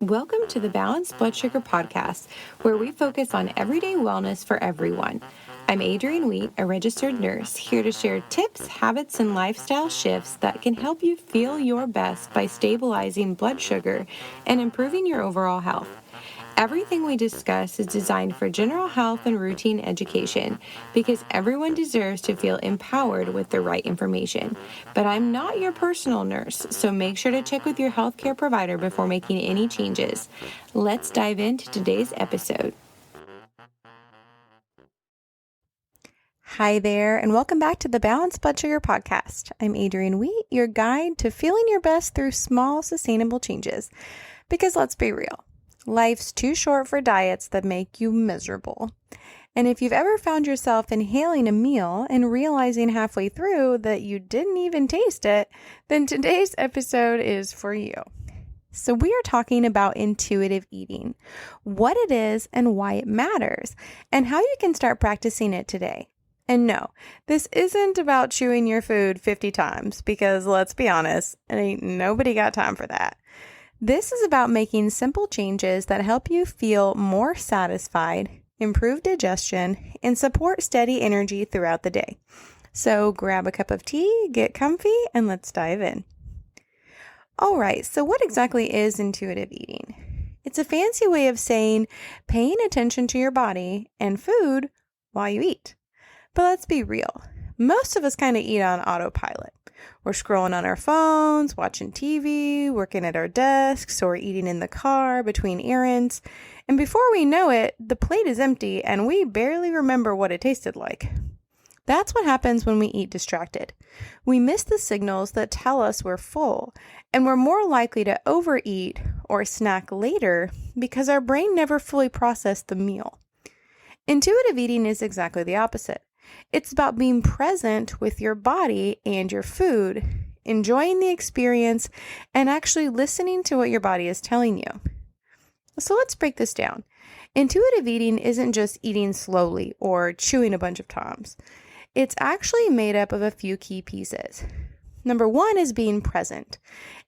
Welcome to the Balanced Blood Sugar Podcast, where we focus on everyday wellness for everyone. I'm Adrienne Wheat, a registered nurse, here to share tips, habits, and lifestyle shifts that can help you feel your best by stabilizing blood sugar and improving your overall health. Everything we discuss is designed for general health and routine education because everyone deserves to feel empowered with the right information. But I'm not your personal nurse, so make sure to check with your healthcare provider before making any changes. Let's dive into today's episode. Hi there, and welcome back to the Balanced Blood Sugar Podcast. I'm Adrienne Wheat, your guide to feeling your best through small, sustainable changes. Because let's be real. Life's too short for diets that make you miserable. And if you've ever found yourself inhaling a meal and realizing halfway through that you didn't even taste it, then today's episode is for you. So we are talking about intuitive eating, what it is and why it matters, and how you can start practicing it today. And no, this isn't about chewing your food 50 times because let's be honest, ain't nobody got time for that. This is about making simple changes that help you feel more satisfied, improve digestion, and support steady energy throughout the day. So grab a cup of tea, get comfy, and let's dive in. All right, so what exactly is intuitive eating? It's a fancy way of saying paying attention to your body and food while you eat. But let's be real. Most of us kind of eat on autopilot. We're scrolling on our phones, watching TV, working at our desks, or eating in the car between errands. And before we know it, the plate is empty and we barely remember what it tasted like. That's what happens when we eat distracted. We miss the signals that tell us we're full, and we're more likely to overeat or snack later because our brain never fully processed the meal. Intuitive eating is exactly the opposite. It's about being present with your body and your food, enjoying the experience, and actually listening to what your body is telling you. So let's break this down. Intuitive eating isn't just eating slowly or chewing a bunch of times. It's actually made up of a few key pieces. Number one is being present.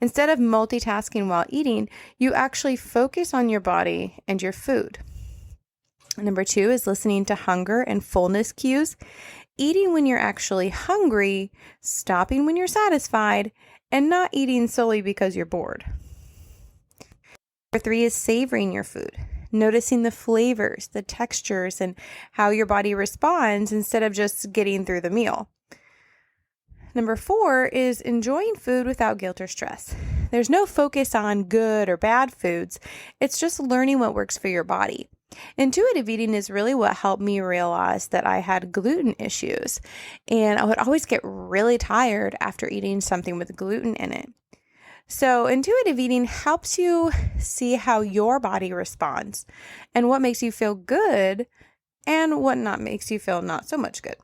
Instead of multitasking while eating, you actually focus on your body and your food. Number two is listening to hunger and fullness cues, eating when you're actually hungry, stopping when you're satisfied, and not eating solely because you're bored. Number three is savoring your food, noticing the flavors, the textures, and how your body responds instead of just getting through the meal. Number four is enjoying food without guilt or stress. There's no focus on good or bad foods. It's just learning what works for your body. Intuitive eating is really what helped me realize that I had gluten issues, and I would always get really tired after eating something with gluten in it. So intuitive eating helps you see how your body responds and what makes you feel good and what not makes you feel not so much good.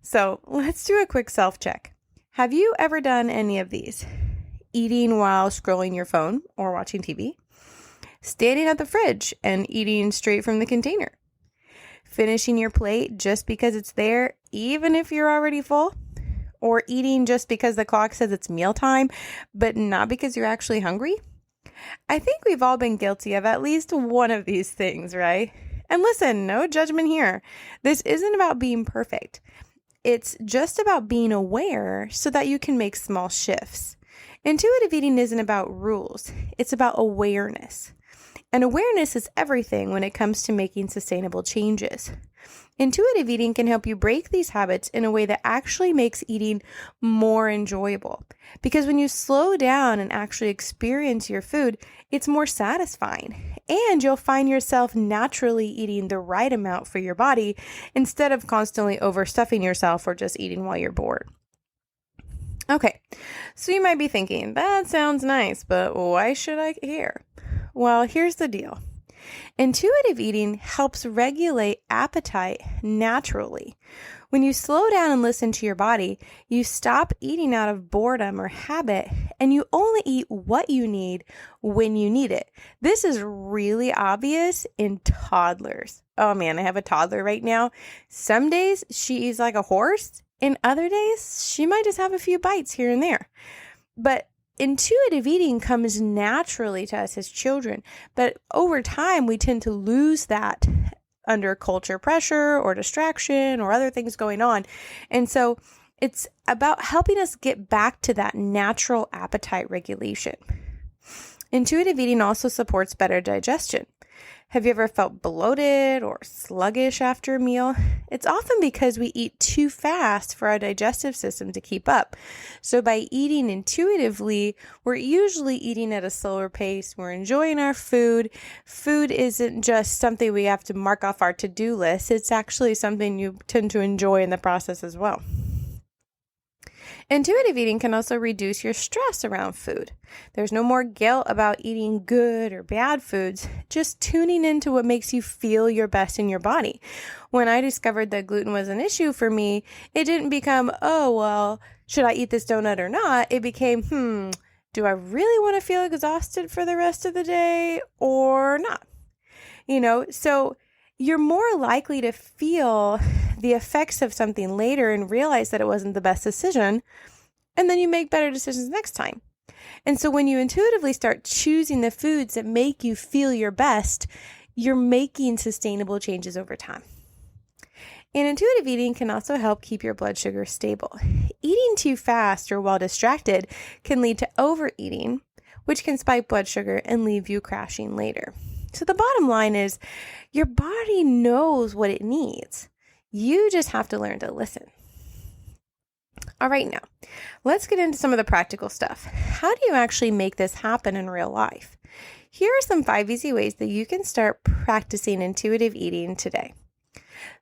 So let's do a quick self-check. Have you ever done any of these? Eating while scrolling your phone or watching TV? Standing at the fridge and eating straight from the container? Finishing your plate just because it's there, even if you're already full? Or eating just because the clock says it's mealtime, but not because you're actually hungry? I think we've all been guilty of at least one of these things, right? And listen, no judgment here. This isn't about being perfect. It's just about being aware so that you can make small shifts. Intuitive eating isn't about rules. It's about awareness. And awareness is everything when it comes to making sustainable changes. Intuitive eating can help you break these habits in a way that actually makes eating more enjoyable. Because when you slow down and actually experience your food, it's more satisfying. And you'll find yourself naturally eating the right amount for your body instead of constantly overstuffing yourself or just eating while you're bored. Okay, so you might be thinking, that sounds nice, but why should I care? Well, here's the deal. Intuitive eating helps regulate appetite naturally. When you slow down and listen to your body, you stop eating out of boredom or habit, and you only eat what you need when you need it. This is really obvious in toddlers. Oh man, I have a toddler right now. Some days she eats like a horse, and other days she might just have a few bites here and there. But intuitive eating comes naturally to us as children, but over time we tend to lose that under culture pressure or distraction or other things going on. And so it's about helping us get back to that natural appetite regulation. Intuitive eating also supports better digestion. Have you ever felt bloated or sluggish after a meal? It's often because we eat too fast for our digestive system to keep up. So by eating intuitively, we're usually eating at a slower pace. We're enjoying our food. Food isn't just something we have to mark off our to-do list. It's actually something you tend to enjoy in the process as well. Intuitive eating can also reduce your stress around food. There's no more guilt about eating good or bad foods, just tuning into what makes you feel your best in your body. When I discovered that gluten was an issue for me, it didn't become, oh, well, should I eat this donut or not? It became, do I really want to feel exhausted for the rest of the day or not? So you're more likely to feel the effects of something later and realize that it wasn't the best decision, and then you make better decisions next time. And so when you intuitively start choosing the foods that make you feel your best, you're making sustainable changes over time. And intuitive eating can also help keep your blood sugar stable. Eating too fast or while distracted can lead to overeating, which can spike blood sugar and leave you crashing later. So the bottom line is your body knows what it needs. You just have to learn to listen. All right, now let's get into some of the practical stuff. How do you actually make this happen in real life? Here are some 5 easy ways that you can start practicing intuitive eating today.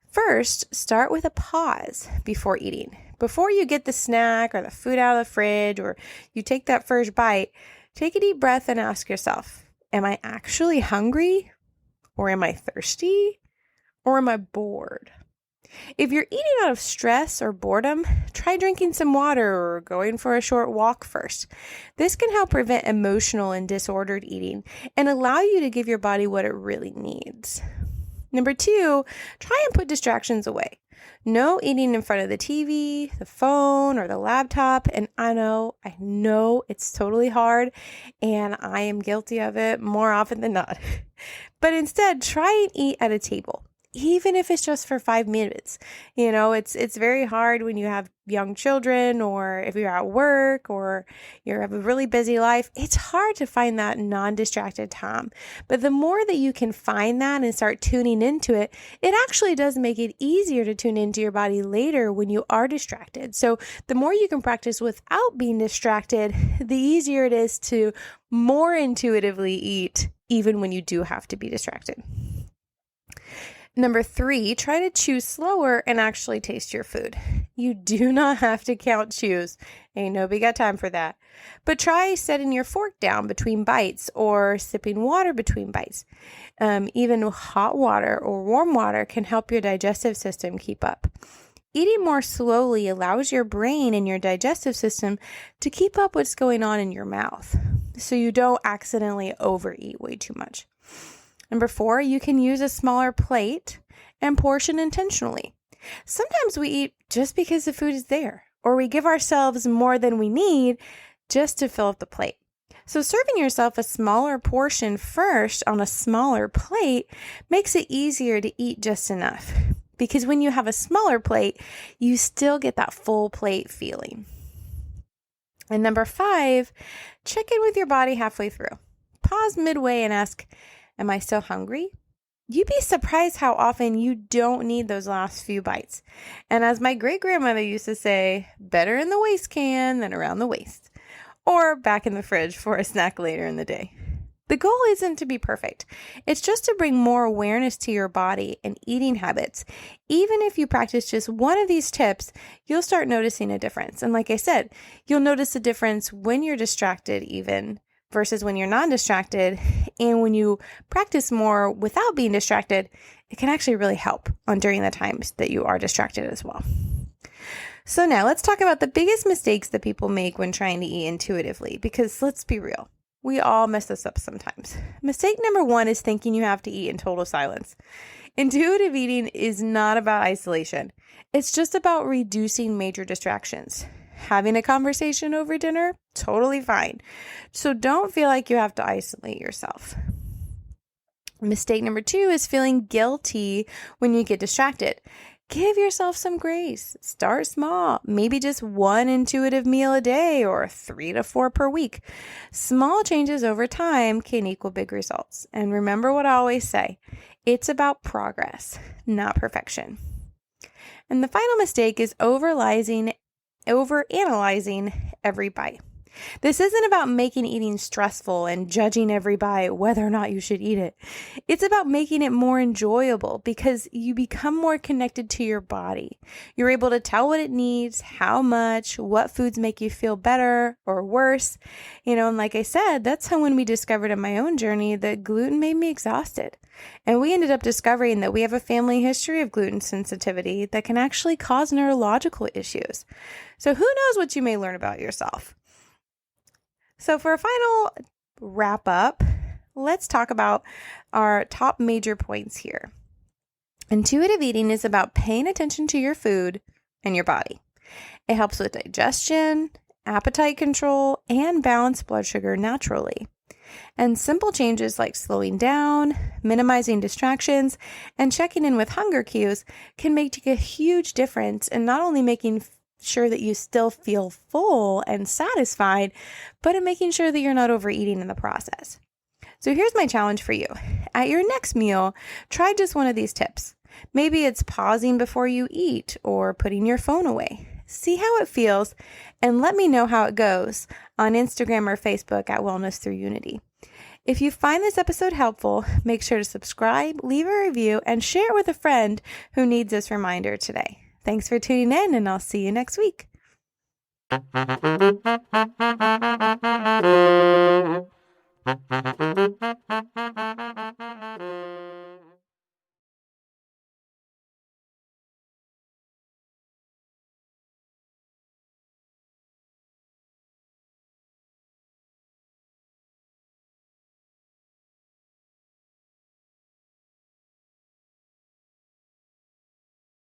First, start with a pause before eating. Before you get the snack or the food out of the fridge or you take that first bite, take a deep breath and ask yourself, am I actually hungry? Or am I thirsty? Or am I bored? If you're eating out of stress or boredom, try drinking some water or going for a short walk first. This can help prevent emotional and disordered eating and allow you to give your body what it really needs. Number 2, try and put distractions away. No eating in front of the TV, the phone, or the laptop. And I know it's totally hard, and I am guilty of it more often than not. But instead, try and eat at a table. Even if it's just for 5 minutes. It's very hard when you have young children or if you're at work or you have a really busy life. It's hard to find that non-distracted time. But the more that you can find that and start tuning into it, it actually does make it easier to tune into your body later when you are distracted. So the more you can practice without being distracted, the easier it is to more intuitively eat even when you do have to be distracted. Number 3, try to chew slower and actually taste your food. You do not have to count chews. Ain't nobody got time for that. But try setting your fork down between bites or sipping water between bites. Even hot water or warm water can help your digestive system keep up. Eating more slowly allows your brain and your digestive system to keep up what's going on in your mouth, so you don't accidentally overeat way too much. Number 4, you can use a smaller plate and portion intentionally. Sometimes we eat just because the food is there, or we give ourselves more than we need just to fill up the plate. So serving yourself a smaller portion first on a smaller plate makes it easier to eat just enough. Because when you have a smaller plate, you still get that full plate feeling. And number 5, check in with your body halfway through. Pause midway and ask, am I still hungry? You'd be surprised how often you don't need those last few bites. And as my great-grandmother used to say, better in the waste can than around the waist. Or back in the fridge for a snack later in the day. The goal isn't to be perfect. It's just to bring more awareness to your body and eating habits. Even if you practice just one of these tips, you'll start noticing a difference. And like I said, you'll notice a difference when you're distracted even versus when you're non-distracted. And when you practice more without being distracted, it can actually really help during the times that you are distracted as well. So now let's talk about the biggest mistakes that people make when trying to eat intuitively, because let's be real. We all mess this up sometimes. Mistake number 1 is thinking you have to eat in total silence. Intuitive eating is not about isolation. It's just about reducing major distractions. Having a conversation over dinner, totally fine. So don't feel like you have to isolate yourself. Mistake number 2 is feeling guilty when you get distracted. Give yourself some grace. Start small. Maybe just 1 intuitive meal a day or 3 to 4 per week. Small changes over time can equal big results. And remember what I always say, it's about progress, not perfection. And the final mistake is overanalyzing every bite. This isn't about making eating stressful and judging every bite whether or not you should eat it. It's about making it more enjoyable because you become more connected to your body. You're able to tell what it needs, how much, what foods make you feel better or worse. And like I said, that's how when we discovered in my own journey that gluten made me exhausted. And we ended up discovering that we have a family history of gluten sensitivity that can actually cause neurological issues. So who knows what you may learn about yourself? So for a final wrap up, let's talk about our top major points here. Intuitive eating is about paying attention to your food and your body. It helps with digestion, appetite control, and balanced blood sugar naturally. And simple changes like slowing down, minimizing distractions, and checking in with hunger cues can make a huge difference in not only making sure that you still feel full and satisfied, but in making sure that you're not overeating in the process. So here's my challenge for you. At your next meal, try just one of these tips. Maybe it's pausing before you eat or putting your phone away. See how it feels and let me know how it goes on Instagram or Facebook at Wellness Through Unity. If you find this episode helpful, make sure to subscribe, leave a review, and share it with a friend who needs this reminder today. Thanks for tuning in, and I'll see you next week.